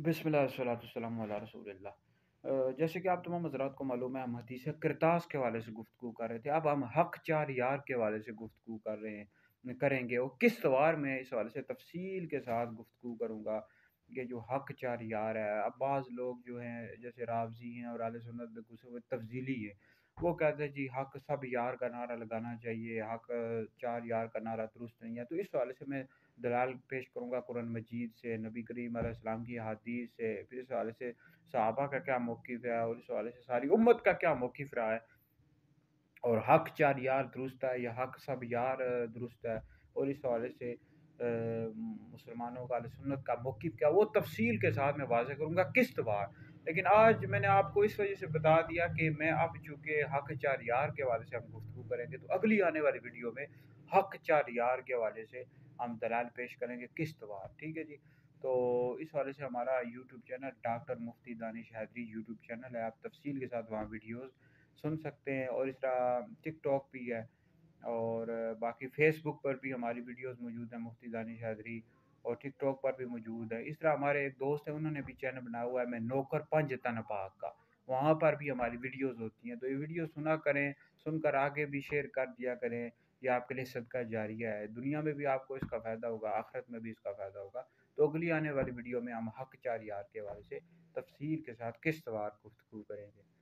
बिस्मिल्लाह वस्सलातु वस्सलामु अला रसूलिल्लाह। जैसे कि आप तमाम हज़रात को मालूम है, हम हदीस किरतास के हवाले से गुफ्तगू कर रहे थे। अब हम हक़ चार यार के हवाले से गुफ्तगू करेंगे और किस तवार में इस हवाले से तफ़सील के साथ गुफ्तगू करूँगा कि जो हक़ चार यार है। अब बाज़ लोग जो हैं जैसे रावज़ी हैं और अहले सुन्नत में घुसे हुए तफ़ज़ीली हैं, वो कहते हैं जी हक़ सब यार का नारा लगाना चाहिए, हक़ चार यार का नारा दुरुस्त नहीं है। तो इस हवाले से मैं दलाल पेश करूँगा कुरान मजीद से, नबी करीम अलैहिस्सलाम की अहादीस से, फिर इस हवाले से सहाबा का क्या मौक़िफ़ है और इस हवाले से सारी उम्मत का क्या मौक़िफ़ रहा है। और हक़ चार यार दुरुस्त है या हक़ सब यार दुरुस्त है और इस हवाले से मुसलमानों का अहले-सुन्नत का मौक़िफ़ क्या, वो तफ़सील के साथ मैं वाज़ेह करूँगा किस्तवार। लेकिन आज मैंने आपको इस वजह से बता दिया कि मैं अब चूँकि हक़ चार यार के हवाले से हम गुफ्तगू करेंगे, तो अगली आने वाली वीडियो में हक़ चार यार के हवाले से हम दलाल पेश करेंगे किस्तवार, ठीक है जी। तो इस हवाले से हमारा यूट्यूब चैनल डॉक्टर मुफ्ती दानिश हैदरी यूट्यूब चैनल है, आप तफ़सील के साथ वहाँ वीडियोज़ सुन सकते हैं और इस तरह टिकटॉक भी है और बाकी फ़ेसबुक पर भी हमारी वीडियोज़ मौजूद हैं मुफ्ती दानिश हैदरी और टिकटॉक पर भी मौजूद है। इस तरह हमारे एक दोस्त हैं, उन्होंने भी चैनल बनाया हुआ है मैं नौकर पंज तन पाक का, वहाँ पर भी हमारी वीडियोज़ होती हैं। तो ये वीडियो सुना करें, सुनकर आगे भी शेयर कर दिया करें, ये आपके लिए सदका जारिया है। दुनिया में भी आपको इसका फ़ायदा होगा, आखिरत में भी इसका फ़ायदा होगा। तो अगली आने वाली वीडियो में हम हक़ चार यार के हवाले से तफ़सील के साथ किस्तवार गुफ्तगू करेंगे।